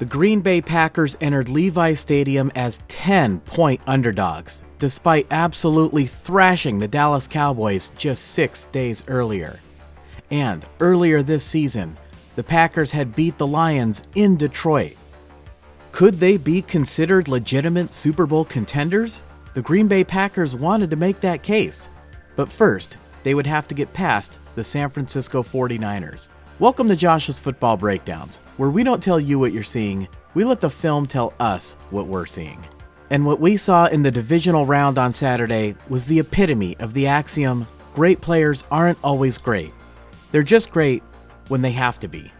The Green Bay Packers entered Levi Stadium as 10-point underdogs, despite absolutely thrashing the Dallas Cowboys just 6 days earlier. And earlier this season, the Packers had beat the Lions in Detroit. Could they be considered legitimate Super Bowl contenders? The Green Bay Packers wanted to make that case. But first, they would have to get past the San Francisco 49ers. Welcome to Josh's Football Breakdowns, where we don't tell you what you're seeing, we let the film tell us what we're seeing. And what we saw in the divisional round on Saturday was the epitome of the axiom, great players aren't always great. They're just great when they have to be.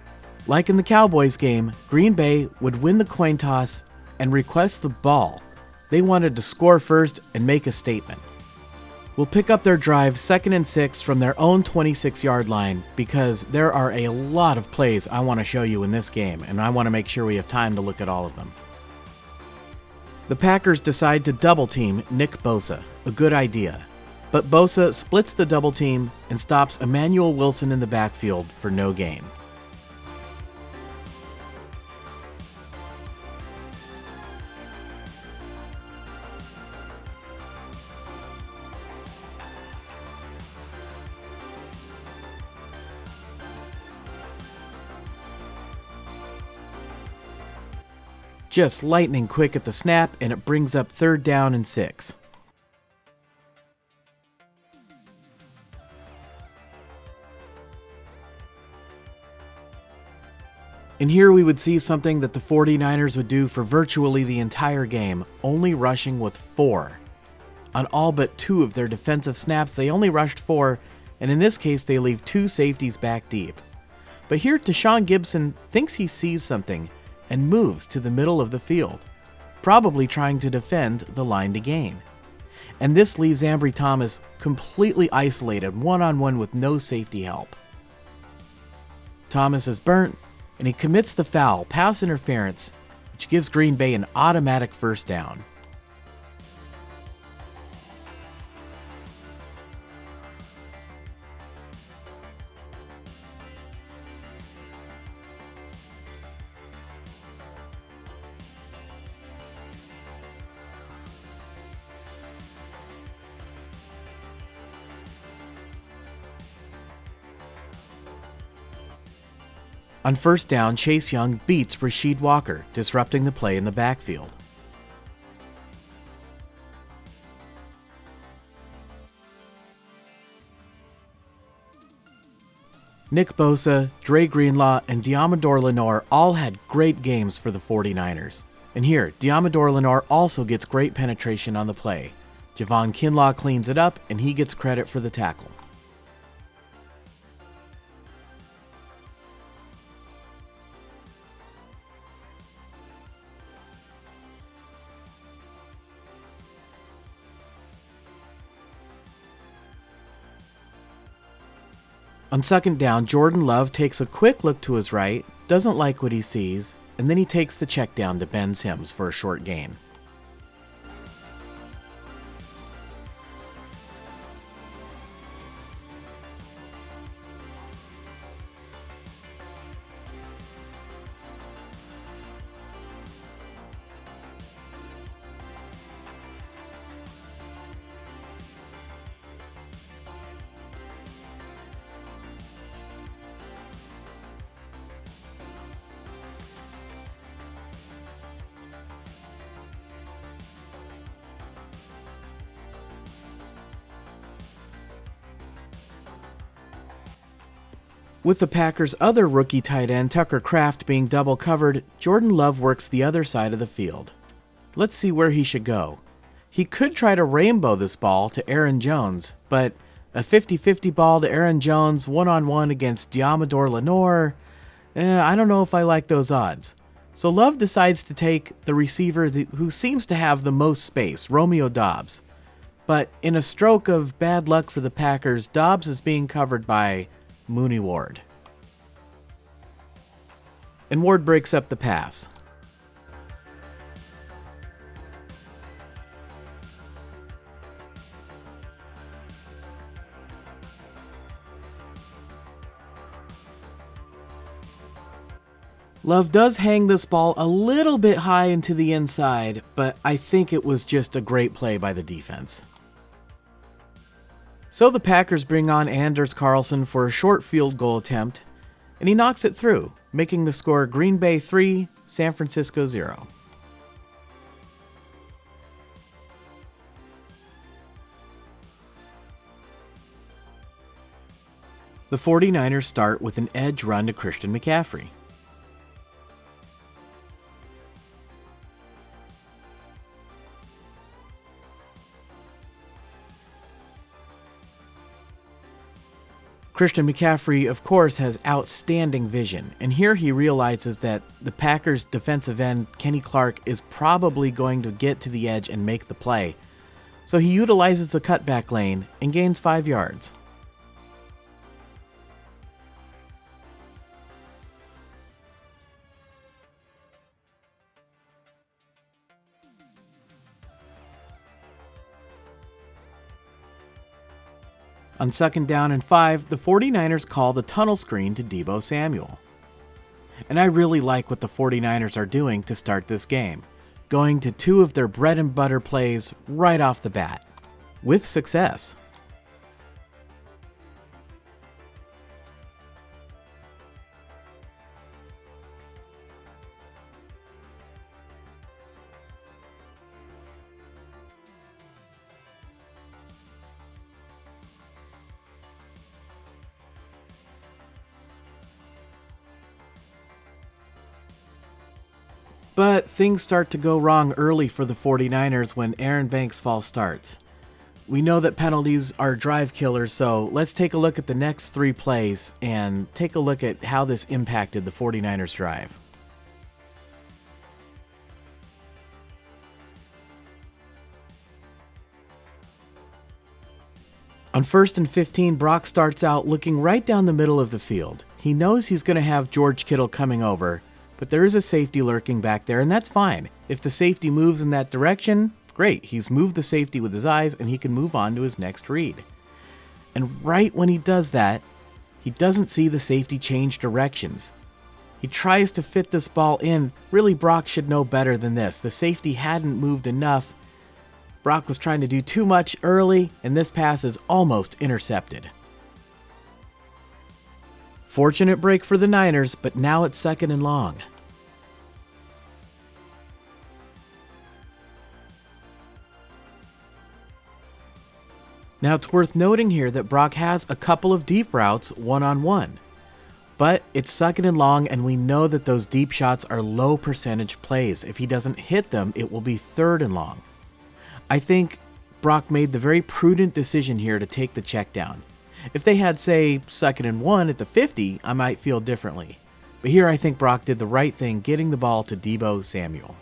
Like in the Cowboys game, Green Bay would win the coin toss and request the ball. They wanted to score first and make a statement. We'll pick up their drive 2nd and 6 from their own 26-yard line because there are a lot of plays I want to show you in this game, and I want to make sure we have time to look at all of them. The Packers decide to double team Nick Bosa, a good idea. But Bosa splits the double team and stops Emmanuel Wilson in the backfield for no gain. Just lightning quick at the snap, and it brings up 3rd down and 6. And here we would see something that the 49ers would do for virtually the entire game, only rushing with 4. On all but 2 of their defensive snaps, they only rushed 4, and in this case, they leave 2 safeties back deep. But here, Tashawn Gibson thinks he sees something and moves to the middle of the field, probably trying to defend the line to gain. And this leaves Ambry Thomas completely isolated one-on-one with no safety help. Thomas is burnt, and he commits the foul, pass interference, which gives Green Bay an automatic 1st down. On 1st down, Chase Young beats Rasheed Walker, disrupting the play in the backfield. Nick Bosa, Dre Greenlaw, and Deommodore Lenoir all had great games for the 49ers. And here, Deommodore Lenoir also gets great penetration on the play. Javon Kinlaw cleans it up, and he gets credit for the tackle. On 2nd down, Jordan Love takes a quick look to his right, doesn't like what he sees, and then he takes the check down to Ben Sims for a short gain. With the Packers' other rookie tight end, Tucker Kraft, being double covered, Jordan Love works the other side of the field. Let's see where he should go. He could try to rainbow this ball to Aaron Jones, but a 50-50 ball to Aaron Jones one-on-one against Deommodore Lenoir, I don't know if I like those odds. So Love decides to take the receiver who seems to have the most space, Romeo Doubs. But in a stroke of bad luck for the Packers, Doubs is being covered by Mooney Ward. And Ward breaks up the pass. Love does hang this ball a little bit high into the inside, but I think it was just a great play by the defense. So the Packers bring on Anders Carlson for a short field goal attempt, and he knocks it through, making the score Green Bay 3, San Francisco 0. The 49ers start with an edge run to Christian McCaffrey. Christian McCaffrey, of course, has outstanding vision, and here he realizes that the Packers' defensive end, Kenny Clark, is probably going to get to the edge and make the play. So he utilizes the cutback lane and gains 5 yards. On 2nd down and 5, the 49ers call the tunnel screen to Deebo Samuel. And I really like what the 49ers are doing to start this game, going to 2 of their bread and butter plays right off the bat, with success. But things start to go wrong early for the 49ers when Aaron Banks' false starts. We know that penalties are drive killers, so let's take a look at the next 3 plays and take a look at how this impacted the 49ers' drive. On 1st and 15, Brock starts out looking right down the middle of the field. He knows he's going to have George Kittle coming over, but there is a safety lurking back there, and that's fine. If the safety moves in that direction, great. He's moved the safety with his eyes, and he can move on to his next read. And right when he does that, he doesn't see the safety change directions. He tries to fit this ball in. Really, Brock should know better than this. The safety hadn't moved enough. Brock was trying to do too much early, and this pass is almost intercepted. Fortunate break for the Niners, but now it's 2nd and long. Now it's worth noting here that Brock has a couple of deep routes one-on-one. But it's 2nd and long, and we know that those deep shots are low percentage plays. If he doesn't hit them, it will be 3rd and long. I think Brock made the very prudent decision here to take the check down. If they had, say, 2nd and 1 at the 50, I might feel differently. But here I think Brock did the right thing getting the ball to Deebo Samuel.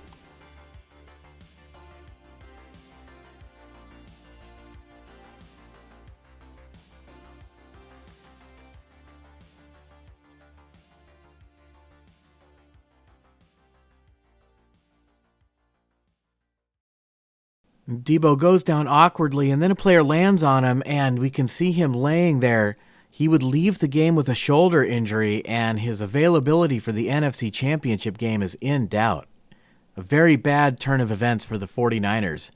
Deebo goes down awkwardly, and then a player lands on him, and we can see him laying there. He would leave the game with a shoulder injury, and his availability for the NFC Championship game is in doubt. A very bad turn of events for the 49ers.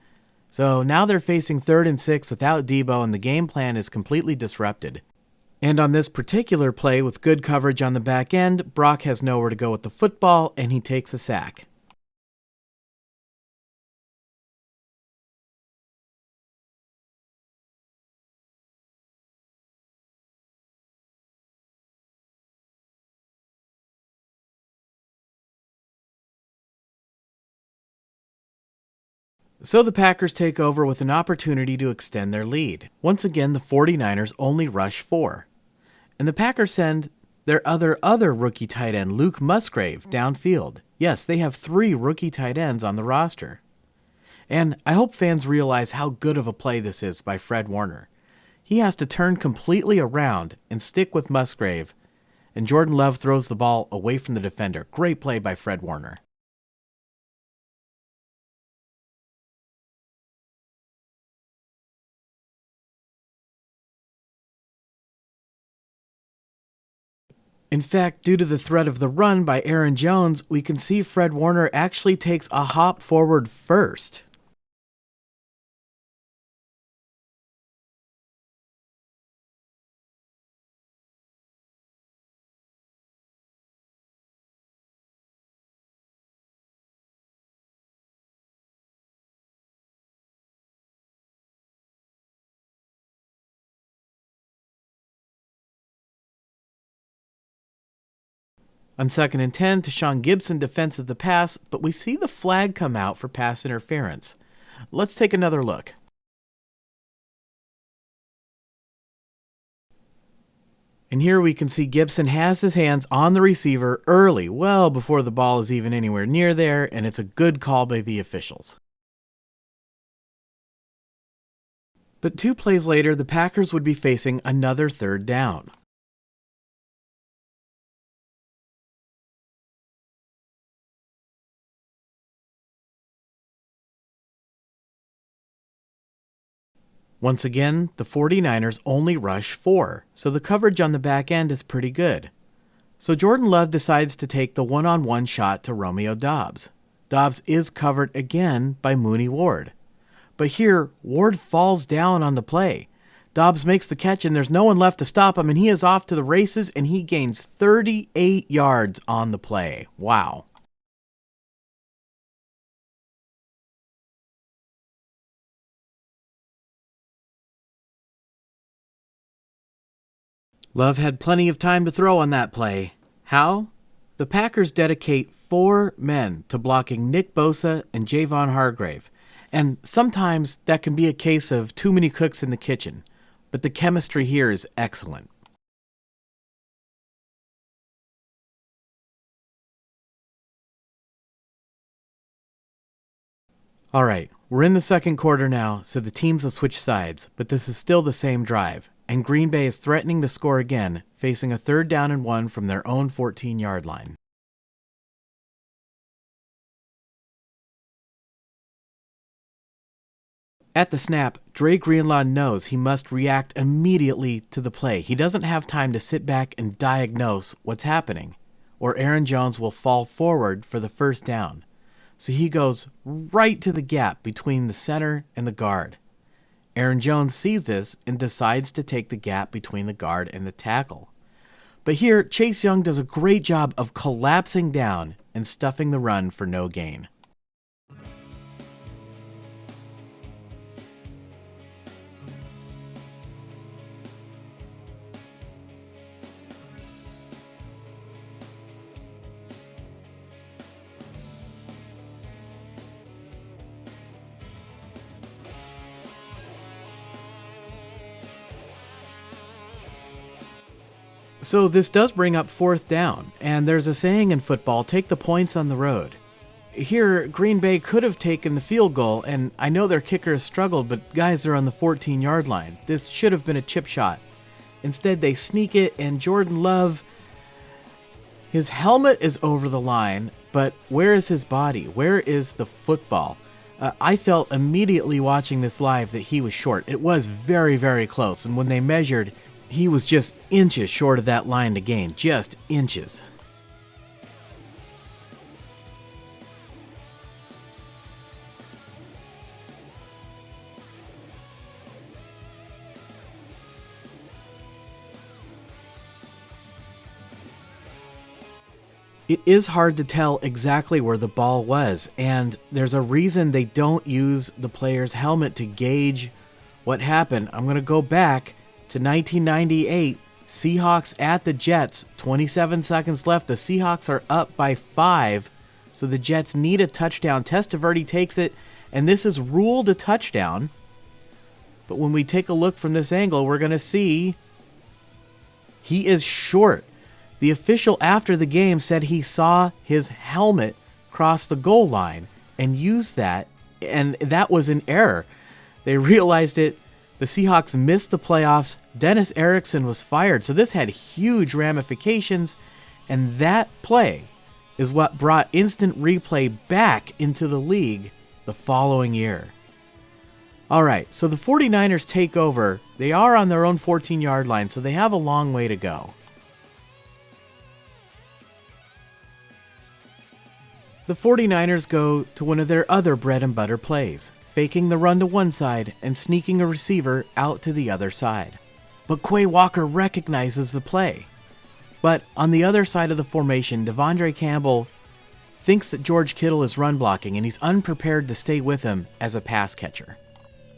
So now they're facing 3rd and 6 without Deebo, and the game plan is completely disrupted. And on this particular play, with good coverage on the back end, Brock has nowhere to go with the football, and he takes a sack. So the Packers take over with an opportunity to extend their lead. Once again, the 49ers only rush 4. And the Packers send their other rookie tight end, Luke Musgrave, downfield. Yes, they have 3 rookie tight ends on the roster. And I hope fans realize how good of a play this is by Fred Warner. He has to turn completely around and stick with Musgrave. And Jordan Love throws the ball away from the defender. Great play by Fred Warner. In fact, due to the threat of the run by Aaron Jones, we can see Fred Warner actually takes a hop forward first. On 2nd and 10, Tashawn Gibson defenses the pass, but we see the flag come out for pass interference. Let's take another look. And here we can see Gibson has his hands on the receiver early, well before the ball is even anywhere near there, and it's a good call by the officials. But 2 plays later, the Packers would be facing another 3rd down. Once again, the 49ers only rush 4, so the coverage on the back end is pretty good. So Jordan Love decides to take the one-on-one shot to Romeo Doubs. Doubs is covered again by Mooney Ward. But here, Ward falls down on the play. Doubs makes the catch and there's no one left to stop him, and he is off to the races and he gains 38 yards on the play. Wow. Love had plenty of time to throw on that play. How? The Packers dedicate 4 men to blocking Nick Bosa and Javon Hargrave. And sometimes that can be a case of too many cooks in the kitchen. But the chemistry here is excellent. All right, we're in the 2nd quarter now, so the teams will switch sides, but this is still the same drive. And Green Bay is threatening to score again, facing a 3rd down and 1 from their own 14-yard line. At the snap, Dre Greenlaw knows he must react immediately to the play. He doesn't have time to sit back and diagnose what's happening, or Aaron Jones will fall forward for the 1st down. So he goes right to the gap between the center and the guard. Aaron Jones sees this and decides to take the gap between the guard and the tackle. But here, Chase Young does a great job of collapsing down and stuffing the run for no gain. So this does bring up 4th down, and there's a saying in football, take the points on the road. Here, Green Bay could have taken the field goal, and I know their kicker has struggled, but guys, they're on the 14-yard line. This should have been a chip shot. Instead, they sneak it, and Jordan Love, his helmet is over the line, but where is his body? Where is the football? I felt immediately watching this live that he was short. It was very, very close, and when they measured, he was just inches short of that line to gain, just inches. It is hard to tell exactly where the ball was, and there's a reason they don't use the player's helmet to gauge what happened. I'm going to go back to 1998, Seahawks at the Jets, 27 seconds left. The Seahawks are up by 5, so the Jets need a touchdown. Testaverde takes it, and this is ruled a touchdown. But when we take a look from this angle, we're going to see he is short. The official after the game said he saw his helmet cross the goal line and used that, and that was an error. They realized it. The Seahawks missed the playoffs. Dennis Erickson was fired. So this had huge ramifications, and that play is what brought instant replay back into the league the following year. All right, so the 49ers take over. They are on their own 14-yard line, so they have a long way to go. The 49ers go to one of their other bread and butter plays, faking the run to one side and sneaking a receiver out to the other side. But Quay Walker recognizes the play. But on the other side of the formation, Devondre Campbell thinks that George Kittle is run blocking and he's unprepared to stay with him as a pass catcher.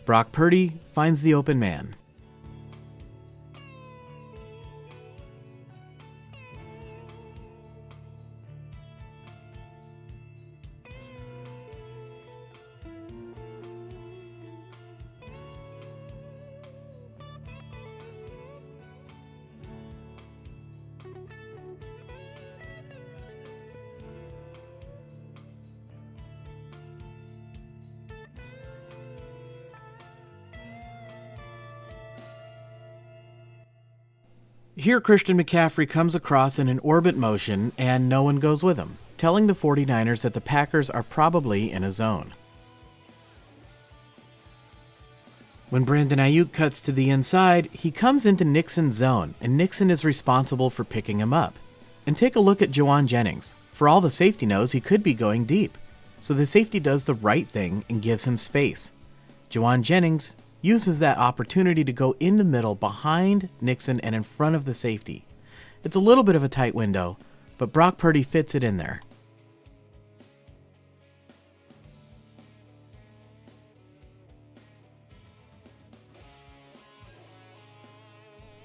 Brock Purdy finds the open man. Here Christian McCaffrey comes across in an orbit motion and no one goes with him, telling the 49ers that the Packers are probably in a zone. When Brandon Ayuk cuts to the inside, he comes into Nixon's zone, and Nixon is responsible for picking him up. And take a look at Jauan Jennings. For all the safety knows, he could be going deep. So the safety does the right thing and gives him space. Jauan Jennings uses that opportunity to go in the middle behind Nixon and in front of the safety. It's a little bit of a tight window, but Brock Purdy fits it in there.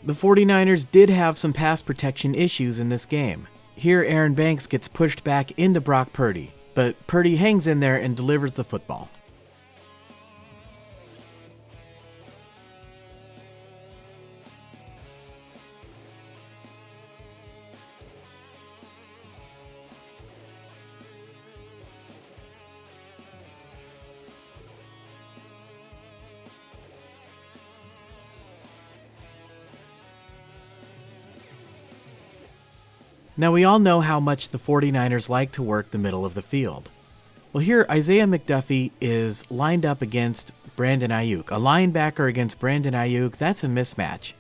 The 49ers did have some pass protection issues in this game. Here Aaron Banks gets pushed back into Brock Purdy, but Purdy hangs in there and delivers the football. Now we all know how much the 49ers like to work the middle of the field. Well, here Isaiah McDuffie is lined up against Brandon Ayuk. A linebacker against Brandon Ayuk, that's a mismatch.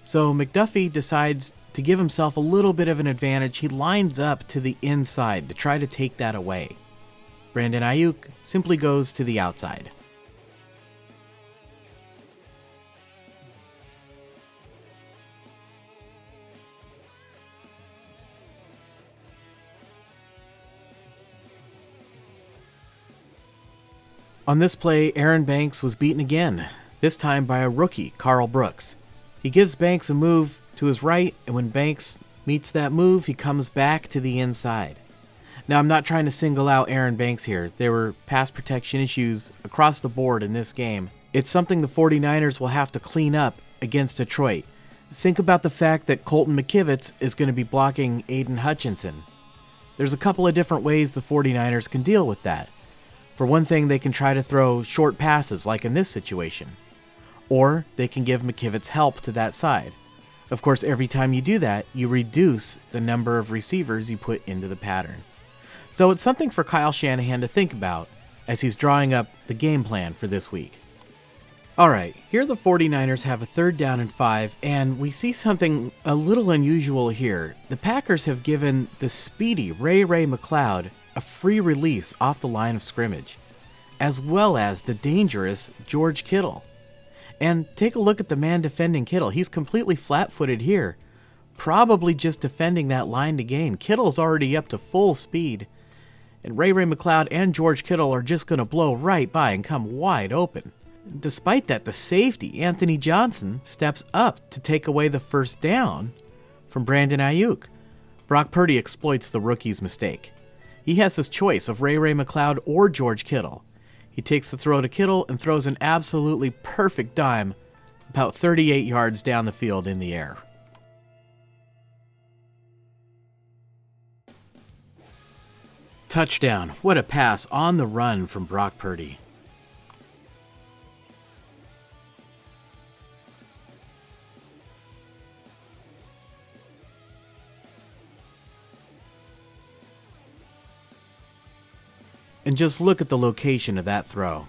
So McDuffie decides to give himself a little bit of an advantage. He lines up to the inside to try to take that away. Brandon Ayuk simply goes to the outside. On this play, Aaron Banks was beaten again, this time by a rookie, Carl Brooks. He gives Banks a move to his right, and when Banks meets that move, he comes back to the inside. Now, I'm not trying to single out Aaron Banks here. There were pass protection issues across the board in this game. It's something the 49ers will have to clean up against Detroit. Think about the fact that Colton McKivitz is going to be blocking Aiden Hutchinson. There's a couple of different ways the 49ers can deal with that. For one thing, they can try to throw short passes like in this situation. Or they can give McKivitz help to that side. Of course, every time you do that, you reduce the number of receivers you put into the pattern. So it's something for Kyle Shanahan to think about as he's drawing up the game plan for this week. Alright, here the 49ers have a 3rd down and 5, and we see something a little unusual here. The Packers have given the speedy Ray McCloud a free release off the line of scrimmage, as well as the dangerous George Kittle. And take a look at the man defending Kittle. He's completely flat-footed here, probably just defending that line to gain. Kittle's already up to full speed, and Ray McCloud and George Kittle are just going to blow right by and come wide open. Despite that, the safety, Anthony Johnson, steps up to take away the 1st down from Brandon Ayuk. Brock Purdy exploits the rookie's mistake. He has his choice of Ray McCloud or George Kittle. He takes the throw to Kittle and throws an absolutely perfect dime about 38 yards down the field in the air. Touchdown. What a pass on the run from Brock Purdy. And just look at the location of that throw.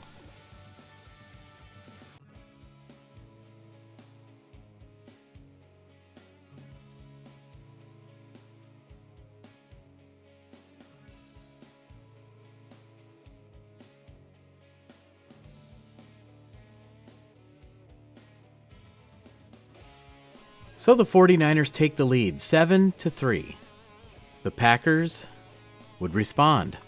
So the 49ers take the lead 7-3. The Packers would respond.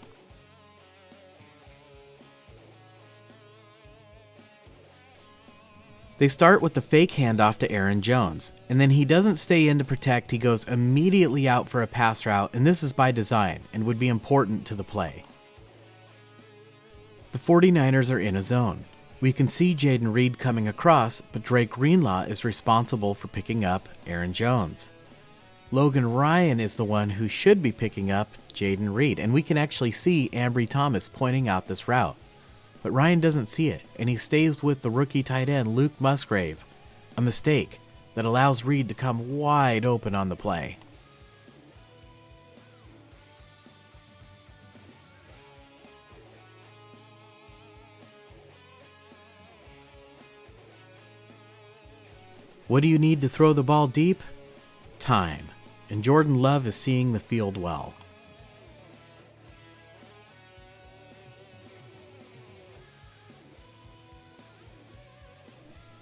They start with the fake handoff to Aaron Jones, and then he doesn't stay in to protect, he goes immediately out for a pass route, and this is by design and would be important to the play. The 49ers are in a zone. We can see Jayden Reed coming across, but Drake Greenlaw is responsible for picking up Aaron Jones. Logan Ryan is the one who should be picking up Jayden Reed, and we can actually see Ambry Thomas pointing out this route. But Ryan doesn't see it, and he stays with the rookie tight end Luke Musgrave, a mistake that allows Reed to come wide open on the play. What do you need to throw the ball deep? Time, and Jordan Love is seeing the field well.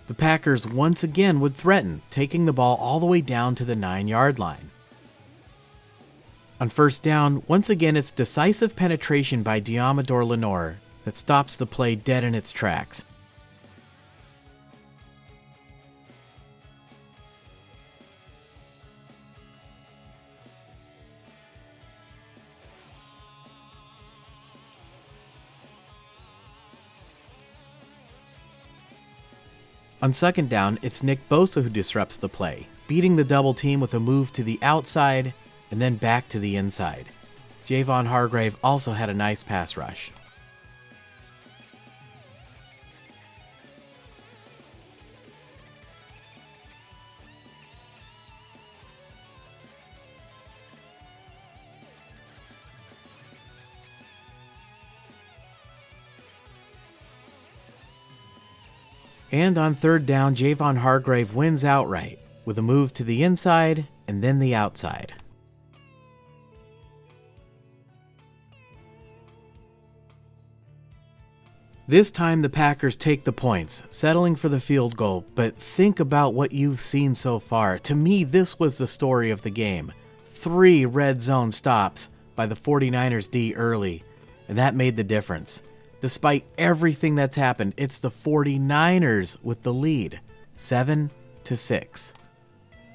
The Packers once again would threaten, taking the ball all the way down to the 9-yard line. On first down, once again it's decisive penetration by Diamador Lenore that stops the play dead in its tracks. On second down, it's Nick Bosa who disrupts the play, beating the double team with a move to the outside and then back to the inside. Javon Hargrave also had a nice pass rush. And on third down, Javon Hargrave wins outright with a move to the inside and then the outside. This time the Packers take the points, settling for the field goal, but think about what you've seen so far. To me, this was the story of the game. 3 red zone stops by the 49ers D early, and that made the difference. Despite everything that's happened, it's the 49ers with the lead, 7-6.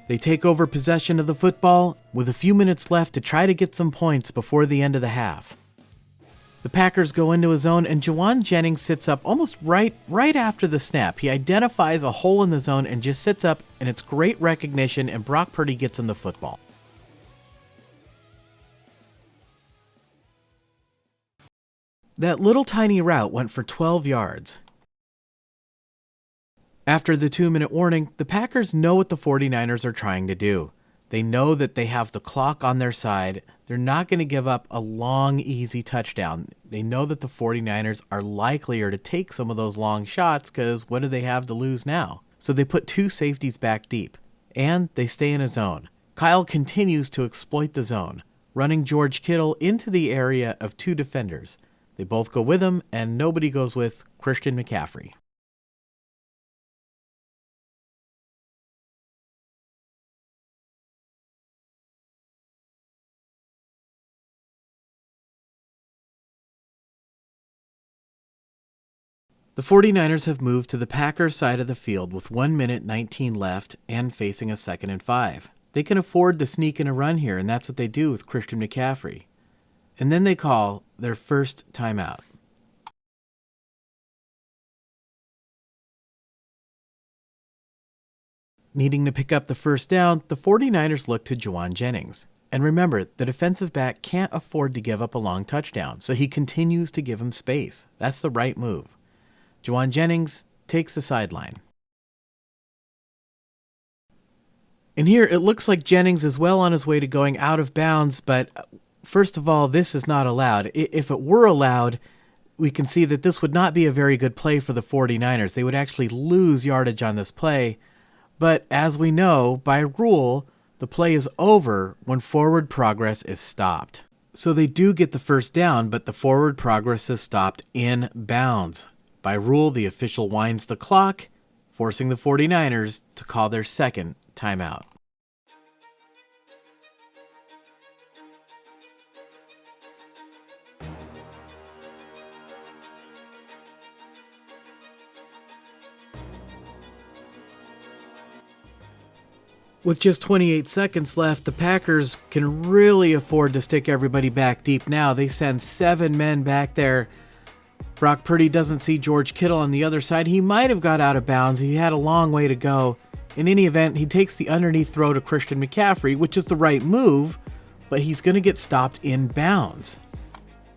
They take over possession of the football with a few minutes left to try to get some points before the end of the half. The Packers go into a zone and Jauan Jennings sits up almost right after the snap. He identifies a hole in the zone and just sits up, and it's great recognition, and Brock Purdy gets him the football. That little tiny route went for 12 yards. After the 2-minute warning, the Packers know what the 49ers are trying to do. They know that they have the clock on their side. They're not going to give up a long, easy touchdown. They know that the 49ers are likelier to take some of those long shots because what do they have to lose now? So they put 2 safeties back deep, and they stay in a zone. Kyle continues to exploit the zone, running George Kittle into the area of 2 defenders. They both go with him, and nobody goes with Christian McCaffrey. The 49ers have moved to the Packers side of the field with 1 minute 19 left and facing a 2nd and 5. They can afford to sneak in a run here, and that's what they do with Christian McCaffrey. And then they call their first timeout. Needing to pick up the first down, the 49ers look to Jauan Jennings. And remember, the defensive back can't afford to give up a long touchdown, so he continues to give him space. That's the right move. Jauan Jennings takes the sideline. And here it looks like Jennings is well on his way to going out of bounds, but first of all, this is not allowed. If it were allowed, we can see that this would not be a very good play for the 49ers. They would actually lose yardage on this play. But as we know, by rule, the play is over when forward progress is stopped. So they do get the first down, but the forward progress is stopped in bounds. By rule, the official winds the clock, forcing the 49ers to call their second timeout. With just 28 seconds left, the Packers can really afford to stick everybody back deep now. They send 7 men back there. Brock Purdy doesn't see George Kittle on the other side. He might have got out of bounds. He had a long way to go. In any event, he takes the underneath throw to Christian McCaffrey, which is the right move, but he's going to get stopped in bounds.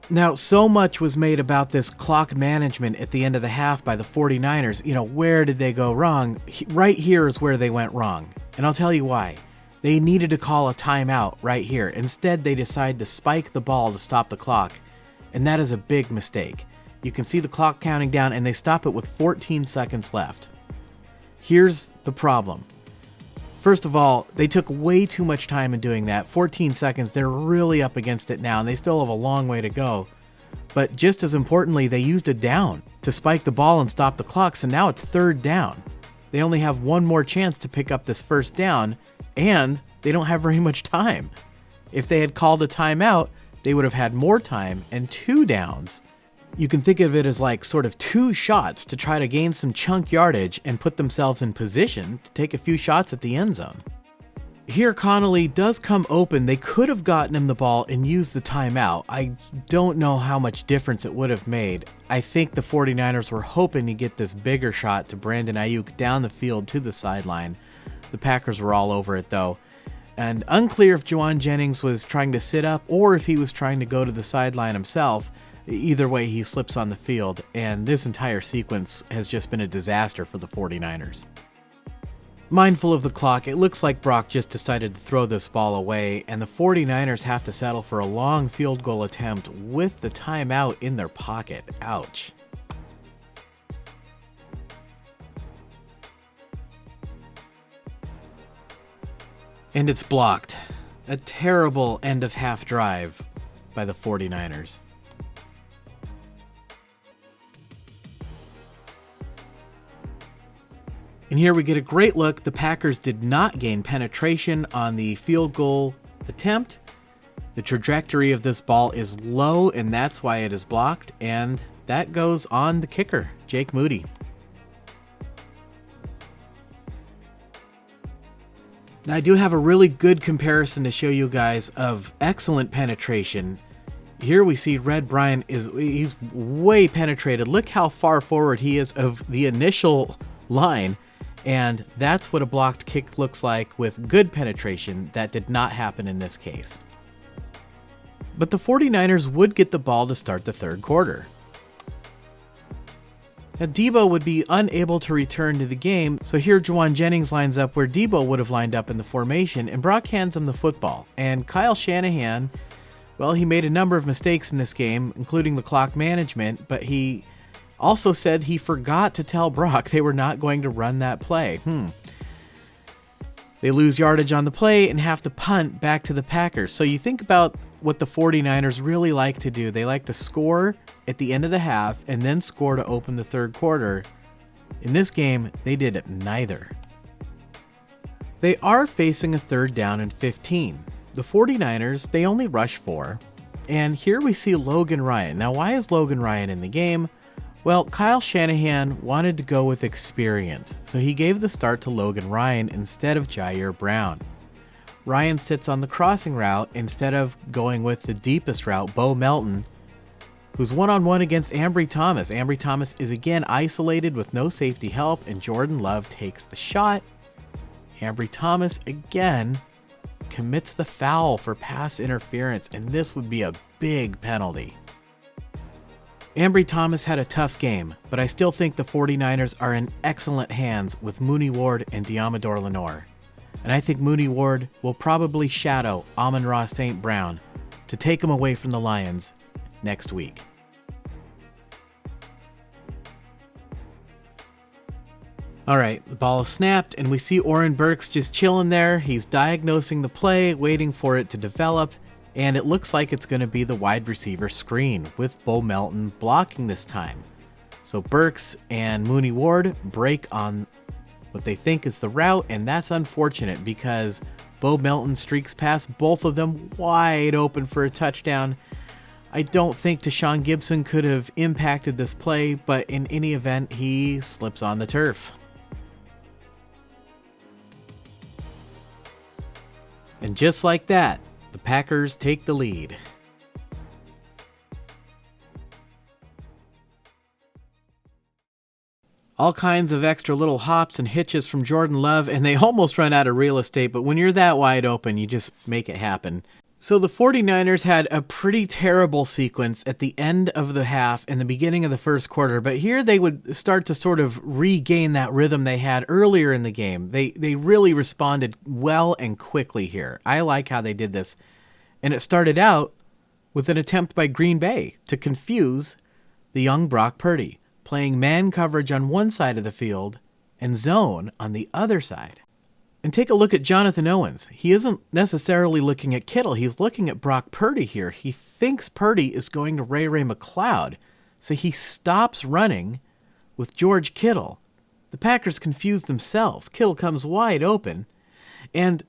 Now, so much was made about this clock management at the end of the half by the 49ers. Where did they go wrong? Right here is where they went wrong. And I'll tell you why. They needed to call a timeout right here. Instead, they decide to spike the ball to stop the clock. And that is a big mistake. You can see the clock counting down, and they stop it with 14 seconds left. Here's the problem. First of all, they took way too much time in doing that. 14 seconds, they're really up against it now, and they still have a long way to go. But just as importantly, they used a down to spike the ball and stop the clock, so now it's 3rd down. They only have one more chance to pick up this 1st down, and they don't have very much time. If they had called a timeout, they would have had more time and 2 downs. You can think of it as like sort of 2 shots to try to gain some chunk yardage and put themselves in position to take a few shots at the end zone. Here Connolly does come open. They could have gotten him the ball and used the timeout. I don't know how much difference it would have made. I think the 49ers were hoping to get this bigger shot to Brandon Ayuk down the field to the sideline. The Packers were all over it though. And unclear if Juwan Jennings was trying to sit up or if he was trying to go to the sideline himself. Either way, he slips on the field, and this entire sequence has just been a disaster for the 49ers. Mindful of the clock, it looks like Brock just decided to throw this ball away, and the 49ers have to settle for a long field goal attempt with the timeout in their pocket. Ouch. And it's blocked. A terrible end of half drive by the 49ers. And here we get a great look. The Packers did not gain penetration on the field goal attempt. The trajectory of this ball is low, and that's why it is blocked. And that goes on the kicker, Jake Moody. Now, I do have a really good comparison to show you guys of excellent penetration. Here we see Red Bryant he's way penetrated. Look how far forward he is of the initial line. And that's what a blocked kick looks like with good penetration. That did not happen in this case. But the 49ers would get the ball to start the 3rd quarter. Now Debo would be unable to return to the game, so here Juwan Jennings lines up where Debo would have lined up in the formation, and Brock hands him the football. And Kyle Shanahan, well, he made a number of mistakes in this game, including the clock management, but he also said he forgot to tell Brock they were not going to run that play. They lose yardage on the play and have to punt back to the Packers. So you think about what the 49ers really like to do. They like to score at the end of the half and then score to open the 3rd quarter. In this game, they did neither. They are facing a 3rd down and 15. The 49ers, they only rush 4. And here we see Logan Ryan. Now, why is Logan Ryan in the game? Well, Kyle Shanahan wanted to go with experience, so he gave the start to Logan Ryan instead of Jair Brown. Ryan sits on the crossing route instead of going with the deepest route, Bo Melton, who's one-on-one against Ambry Thomas. Ambry Thomas is again isolated with no safety help, and Jordan Love takes the shot. Ambry Thomas again commits the foul for pass interference, and this would be a big penalty. Ambry Thomas had a tough game, but I still think the 49ers are in excellent hands with Mooney Ward and Diamador Lenore. And I think Mooney Ward will probably shadow Amon-Ra St. Brown to take him away from the Lions next week. All right, the ball is snapped, and we see Oren Burks just chilling there. He's diagnosing the play, waiting for it to develop, and it looks like it's going to be the wide receiver screen with Bo Melton blocking this time. So Burks and Mooney Ward break on what they think is the route, and that's unfortunate because Bo Melton streaks past both of them wide open for a touchdown. I don't think Tashaun Gibson could have impacted this play, but in any event, he slips on the turf. And just like that, the Packers take the lead. All kinds of extra little hops and hitches from Jordan Love, and they almost run out of real estate, but when you're that wide open, you just make it happen. So the 49ers had a pretty terrible sequence at the end of the half and the beginning of the first quarter, but here they would start to sort of regain that rhythm they had earlier in the game. They really responded well and quickly here. I like how they did this. And it started out with an attempt by Green Bay to confuse the young Brock Purdy, playing man coverage on one side of the field and zone on the other side. And take a look at Jonathan Owens. He isn't necessarily looking at Kittle. He's looking at Brock Purdy here. He thinks Purdy is going to Ray McCloud. So he stops running with George Kittle. The Packers confuse themselves. Kittle comes wide open. And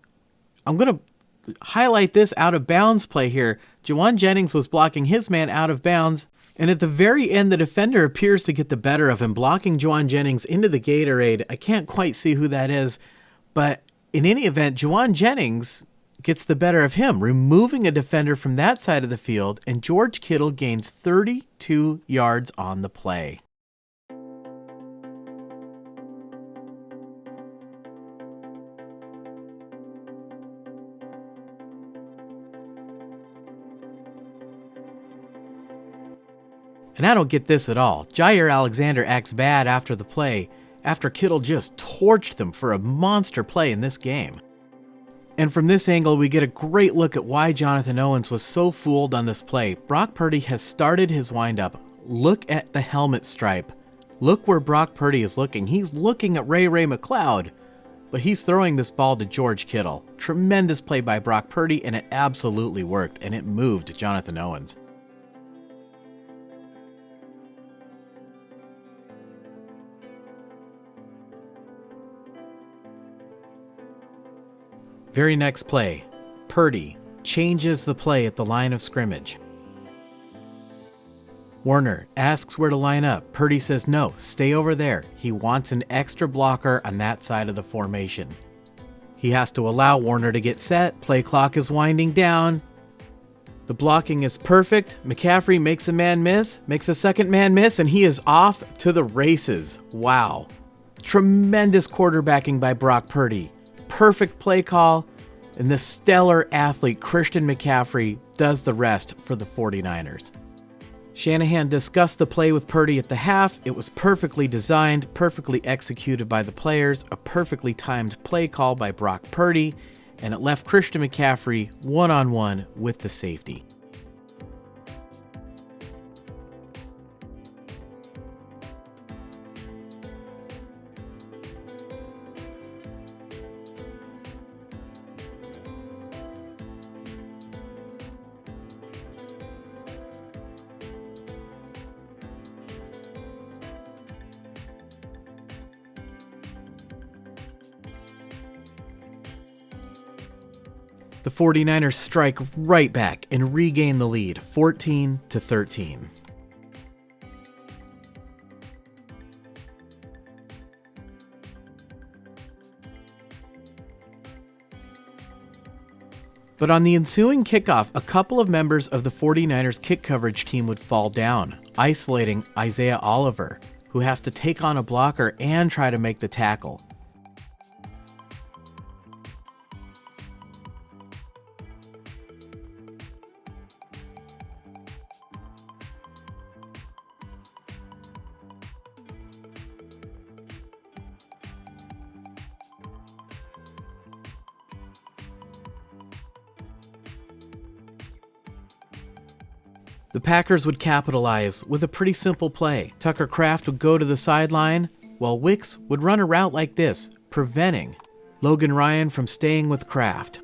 I'm going to highlight this out of bounds play here. Jauan Jennings was blocking his man out of bounds. And at the very end, the defender appears to get the better of him, blocking Jauan Jennings into the Gatorade. I can't quite see who that is. But in any event, Jauan Jennings gets the better of him, removing a defender from that side of the field, and George Kittle gains 32 yards on the play. And I don't get this at all. Jair Alexander acts bad after the play, after Kittle just torched them for a monster play in this game. And from this angle, we get a great look at why Jonathan Owens was so fooled on this play. Brock Purdy has started his windup. Look at the helmet stripe. Look where Brock Purdy is looking. He's looking at Ray McCloud, but he's throwing this ball to George Kittle. Tremendous play by Brock Purdy, and it absolutely worked, and it moved Jonathan Owens. Very next play, Purdy changes the play at the line of scrimmage. Warner asks where to line up. Purdy says no, stay over there. He wants an extra blocker on that side of the formation. He has to allow Warner to get set. Play clock is winding down. The blocking is perfect. McCaffrey makes a man miss, makes a second man miss, and he is off to the races. Wow. Tremendous quarterbacking by Brock Purdy. Perfect play call, and the stellar athlete Christian McCaffrey does the rest for the 49ers. Shanahan discussed the play with Purdy at the half. It was perfectly designed, perfectly executed by the players, a perfectly timed play call by Brock Purdy, and it left Christian McCaffrey one-on-one with the safety. The 49ers strike right back and regain the lead, 14-13. But on the ensuing kickoff, a couple of members of the 49ers kick coverage team would fall down, isolating Isaiah Oliver, who has to take on a blocker and try to make the tackle. The Packers would capitalize with a pretty simple play. Tucker Kraft would go to the sideline, while Wicks would run a route like this, preventing Logan Ryan from staying with Kraft.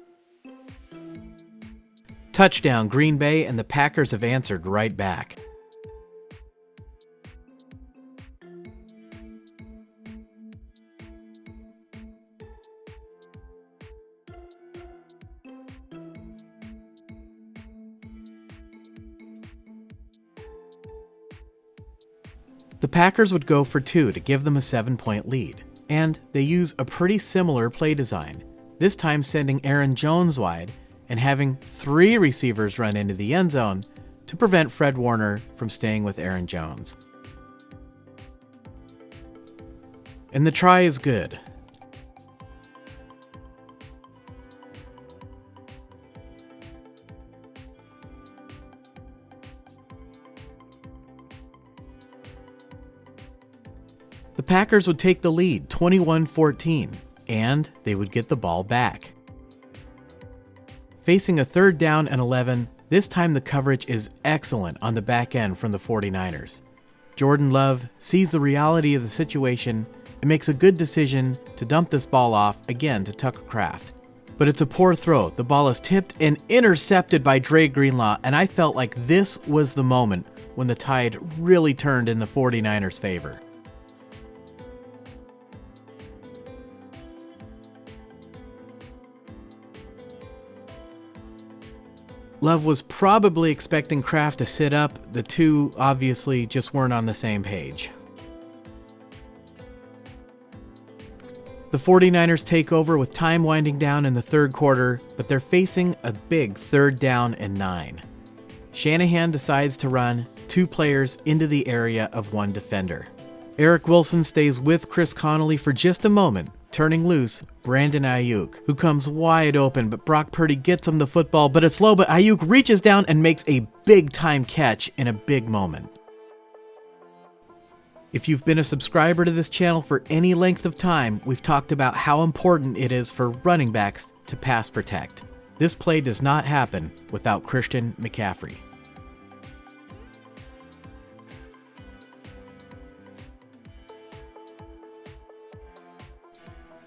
Touchdown Green Bay, and the Packers have answered right back. The Packers would go for 2 to give them a 7-point lead, and they use a pretty similar play design, this time sending Aaron Jones wide and having 3 receivers run into the end zone to prevent Fred Warner from staying with Aaron Jones. And the try is good. The Packers would take the lead 21-14, and they would get the ball back. Facing a 3rd down and 11, this time the coverage is excellent on the back end from the 49ers. Jordan Love sees the reality of the situation and makes a good decision to dump this ball off again to Tucker Kraft. But it's a poor throw. The ball is tipped and intercepted by Dre Greenlaw, and I felt like this was the moment when the tide really turned in the 49ers' favor. Love was probably expecting Kraft to sit up. The two obviously just weren't on the same page. The 49ers take over with time winding down in the 3rd quarter, but they're facing a big 3rd down and 9. Shanahan decides to run 2 players into the area of 1 defender. Eric Wilson stays with Chris Connolly for just a moment, turning loose Brandon Ayuk, who comes wide open, but Brock Purdy gets him the football, but it's low, but Ayuk reaches down and makes a big-time catch in a big moment. If you've been a subscriber to this channel for any length of time, we've talked about how important it is for running backs to pass protect. This play does not happen without Christian McCaffrey.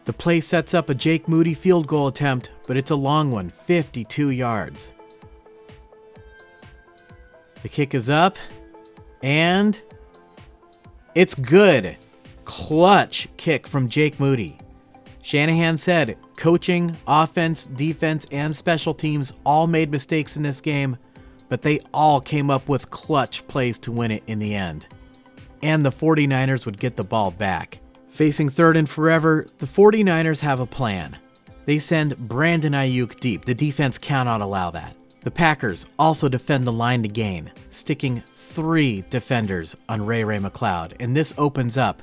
The play sets up a Jake Moody field goal attempt, but it's a long one, 52 yards. The kick is up, and it's good. Clutch kick from Jake Moody. Shanahan said coaching, offense, defense, and special teams all made mistakes in this game, but they all came up with clutch plays to win it in the end. And the 49ers would get the ball back. Facing 3rd and forever, the 49ers have a plan. They send Brandon Ayuk deep. The defense cannot allow that. The Packers also defend the line to gain, sticking 3 defenders on Ray McCloud, and this opens up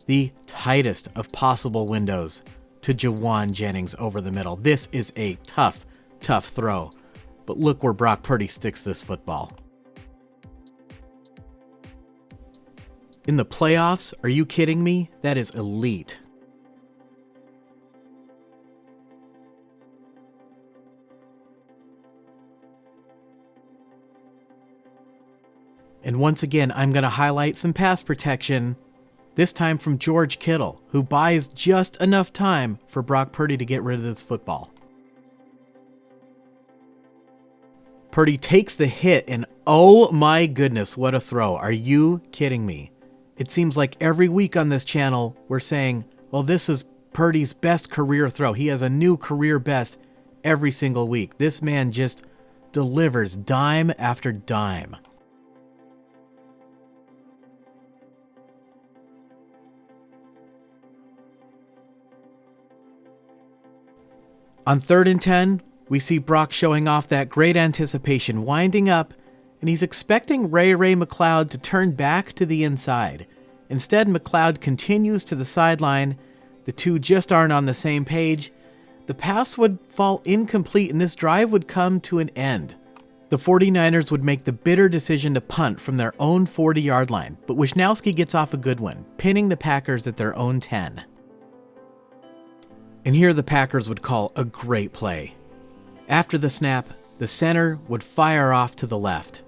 the tightest of possible windows to Jawan Jennings over the middle. This is a tough throw, but look where Brock Purdy sticks this football. In the playoffs? Are you kidding me? That is elite. And once again, I'm going to highlight some pass protection, this time from George Kittle, who buys just enough time for Brock Purdy to get rid of this football. Purdy takes the hit, and oh my goodness, what a throw. Are you kidding me? It seems like every week on this channel, we're saying, well, this is Purdy's best career throw. He has a new career best every single week. This man just delivers dime after dime. On 3rd and 10, we see Brock showing off that great anticipation, winding up, and he's expecting Ray McCloud to turn back to the inside. Instead, McCloud continues to the sideline. The two just aren't on the same page. The pass would fall incomplete, and this drive would come to an end. The 49ers would make the bitter decision to punt from their own 40-yard line, but Wisnowski gets off a good one, pinning the Packers at their own 10. And here the Packers would call a great play. After the snap, the center would fire off to the left.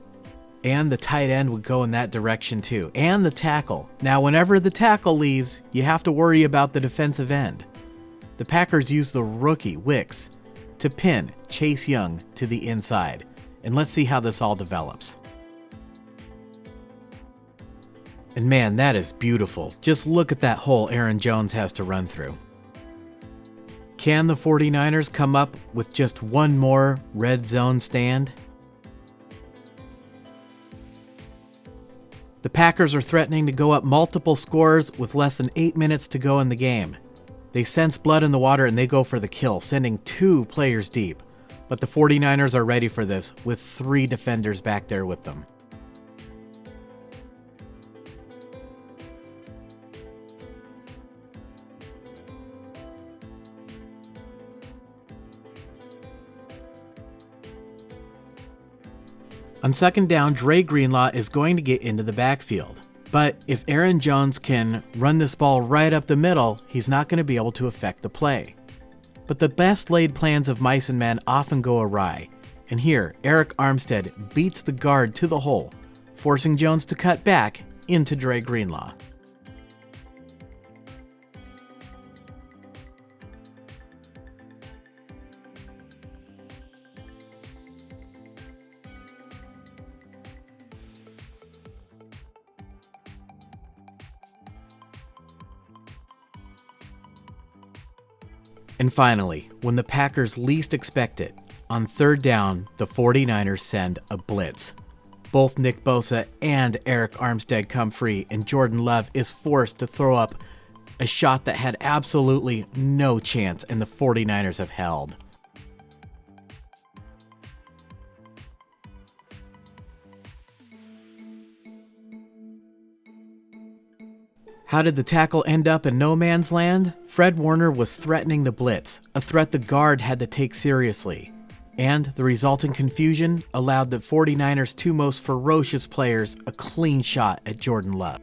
And the tight end would go in that direction too. And the tackle. Now, whenever the tackle leaves, you have to worry about the defensive end. The Packers use the rookie, Wicks, to pin Chase Young to the inside. And let's see how this all develops. And man, that is beautiful. Just look at that hole Aaron Jones has to run through. Can the 49ers come up with just one more red zone stand? The The Packers are threatening to go up multiple scores with less than 8 minutes to go in the game. They sense blood in the water and they go for the kill, sending 2 players deep. But the 49ers are ready for this, with 3 defenders back there with them. On second down, Dre Greenlaw is going to get into the backfield. But if Aaron Jones can run this ball right up the middle, he's not going to be able to affect the play. But the best laid plans of mice and men often go awry. And here, Eric Armstead beats the guard to the hole, forcing Jones to cut back into Dre Greenlaw. And finally, when the Packers least expect it, on third down, the 49ers send a blitz. Both Nick Bosa and Eric Armstead come free, and Jordan Love is forced to throw up a shot that had absolutely no chance, and the 49ers have held. How did the tackle end up in no man's land? Fred Warner was threatening the blitz, a threat the guard had to take seriously. And the resulting confusion allowed the 49ers' 2 most ferocious players a clean shot at Jordan Love.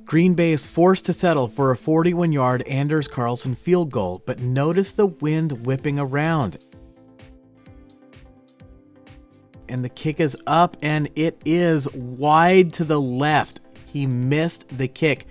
Green Bay is forced to settle for a 41-yard Anders Carlson field goal, but notice the wind whipping around. And the kick is up, and it is wide to the left. He missed the kick.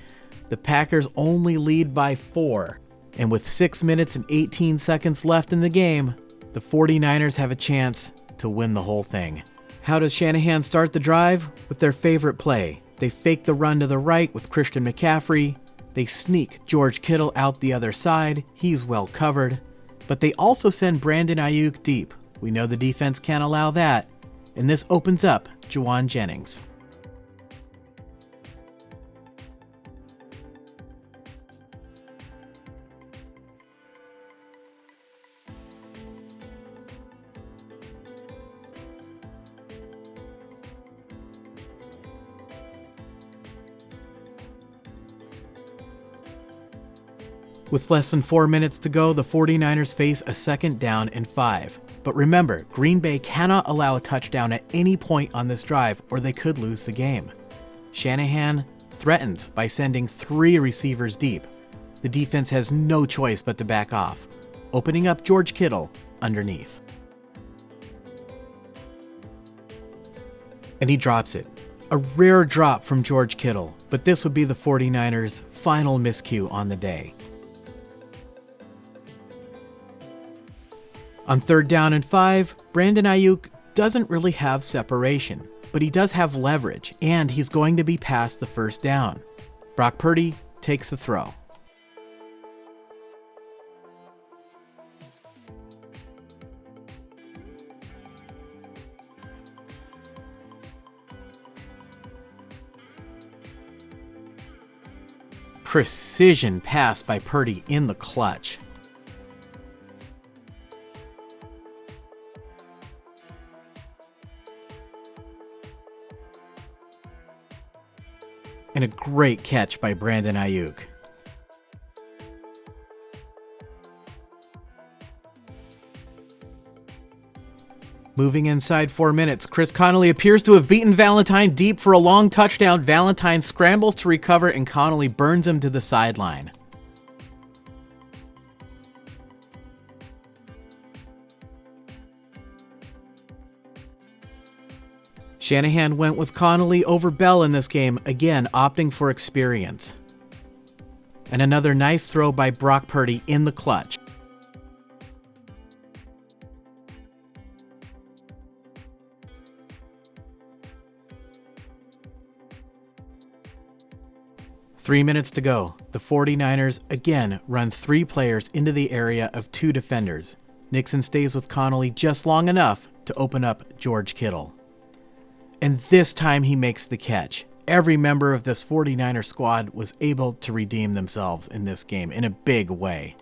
The Packers only lead by 4. And with 6 minutes and 18 seconds left in the game, the 49ers have a chance to win the whole thing. How does Shanahan start the drive? With their favorite play. They fake the run to the right with Christian McCaffrey. They sneak George Kittle out the other side. He's well covered. But they also send Brandon Ayuk deep. We know the defense can't allow that. And this opens up Juwan Jennings. With less than 4 minutes to go, the 49ers face a second down and 5. But remember, Green Bay cannot allow a touchdown at any point on this drive or they could lose the game. Shanahan threatens by sending 3 receivers deep. The defense has no choice but to back off, opening up George Kittle underneath. And he drops it. A rare drop from George Kittle, but this would be the 49ers' final miscue on the day. On third down and 5, Brandon Ayuk doesn't really have separation, but he does have leverage, and he's going to be past the first down. Brock Purdy takes the throw. Precision pass by Purdy in the clutch. And a great catch by Brandon Ayuk. Moving inside 4 minutes, Chris Connolly appears to have beaten Valentine deep for a long touchdown. Valentine scrambles to recover and Connolly burns him to the sideline. Shanahan went with Connolly over Bell in this game, again opting for experience. And another nice throw by Brock Purdy in the clutch. Three minutes to go. The 49ers again run 3 players into the area of 2 defenders. Nixon stays with Connolly just long enough to open up George Kittle. And this time he makes the catch. Every member of this 49er squad was able to redeem themselves in this game in a big way.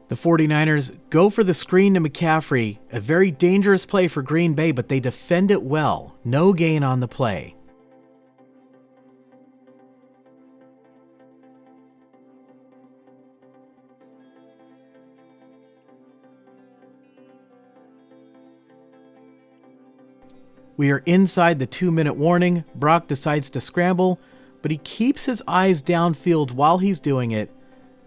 The 49ers go for the screen to McCaffrey, a very dangerous play for Green Bay, but they defend it well. No gain on the play. We are inside the 2-minute warning. Brock decides to scramble, but he keeps his eyes downfield while he's doing it,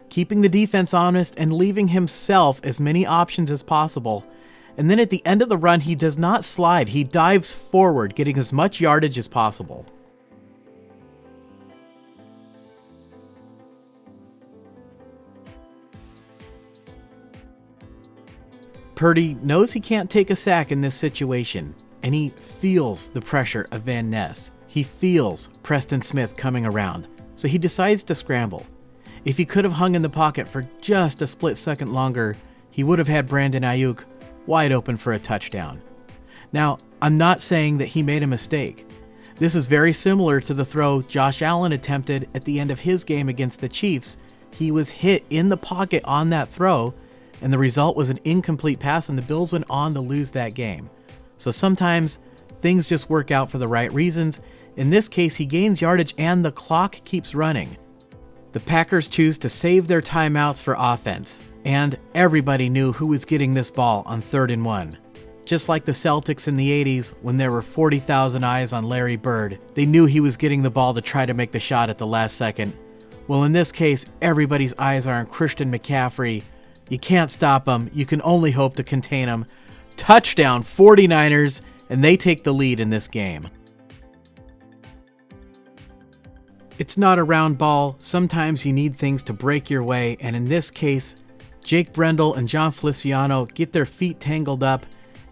keeping the defense honest and leaving himself as many options as possible. And then at the end of the run, he does not slide. He dives forward, getting as much yardage as possible. Purdy knows he can't take a sack in this situation, and he feels the pressure of Van Ness. He feels Preston Smith coming around, so he decides to scramble. If he could have hung in the pocket for just a split second longer, he would have had Brandon Ayuk wide open for a touchdown. Now, I'm not saying that he made a mistake. This is very similar to the throw Josh Allen attempted at the end of his game against the Chiefs. He was hit in the pocket on that throw, and the result was an incomplete pass, and the Bills went on to lose that game. So sometimes things just work out for the right reasons. In this case, he gains yardage and the clock keeps running. The Packers choose to save their timeouts for offense, and everybody knew who was getting this ball on 3rd and 1. Just like the Celtics in the 80s, when there were 40,000 eyes on Larry Bird, they knew he was getting the ball to try to make the shot at the last second. Well, in this case, everybody's eyes are on Christian McCaffrey. You can't stop him. You can only hope to contain him. Touchdown 49ers, and they take the lead in this game. It's not a round ball. Sometimes you need things to break your way, and in this case, Jake Brendel and John Feliciano get their feet tangled up,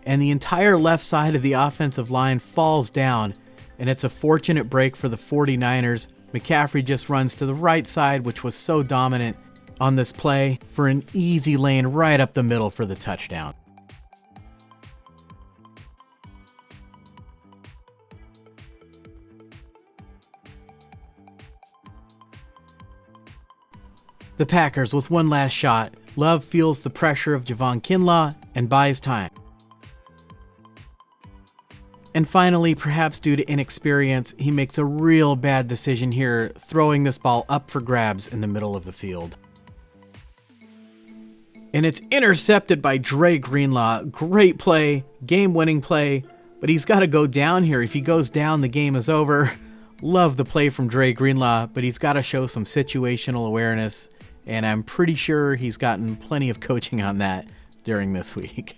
and the entire left side of the offensive line falls down, and it's a fortunate break for the 49ers. McCaffrey just runs to the right side, which was so dominant on this play, for an easy lane right up the middle for the touchdown. The Packers with one last shot. Love feels the pressure of Javon Kinlaw and buys time. And finally, perhaps due to inexperience, he makes a real bad decision here, throwing this ball up for grabs in the middle of the field. And it's intercepted by Dre Greenlaw. Great play, game-winning play, but he's got to go down here. If he goes down, the game is over. Love the play from Dre Greenlaw, but he's got to show some situational awareness. And I'm pretty sure he's gotten plenty of coaching on that during this week.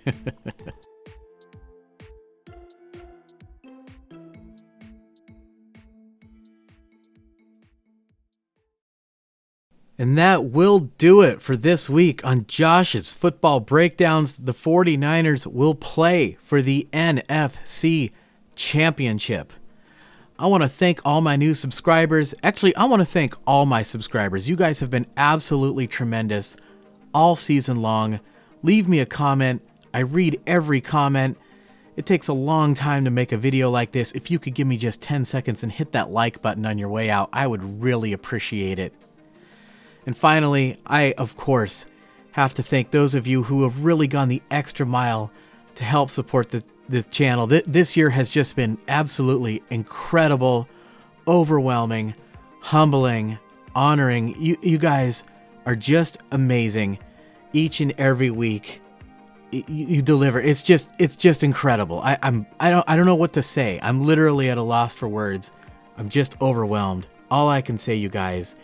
And that will do it for this week on Josh's Football Breakdowns. The 49ers will play for the NFC Championship. I want to thank all my new subscribers. Actually, I want to thank all my subscribers. You guys have been absolutely tremendous all season long. Leave me a comment. I read every comment. It takes a long time to make a video like this. If you could give me just 10 seconds and hit that like button on your way out, I would really appreciate it. And finally, I, of course, have to thank those of you who have really gone the extra mile to help support the channel. This year has just been absolutely incredible, overwhelming, humbling, honoring. You guys are just amazing each and every week. You deliver. It's just incredible. I don't know what to say. I'm literally at a loss for words. I'm just overwhelmed. All I can say, you guys,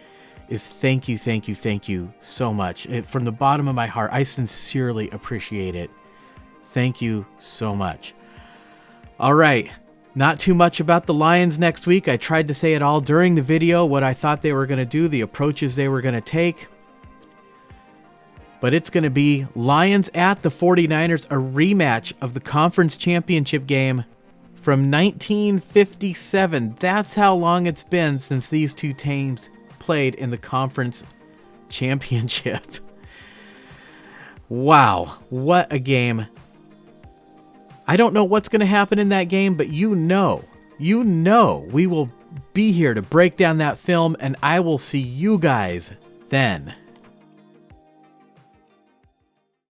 is thank you so much. From the bottom of my heart, I sincerely appreciate it. Thank you so much. All right. Not too much about the Lions next week. I tried to say it all during the video, what I thought they were going to do, the approaches they were going to take. But it's going to be Lions at the 49ers, a rematch of the conference championship game from 1957. That's how long it's been since these two teams played in the conference championship. Wow, what a game. I don't know what's going to happen in that game, but you know, we will be here to break down that film, and I will see you guys then.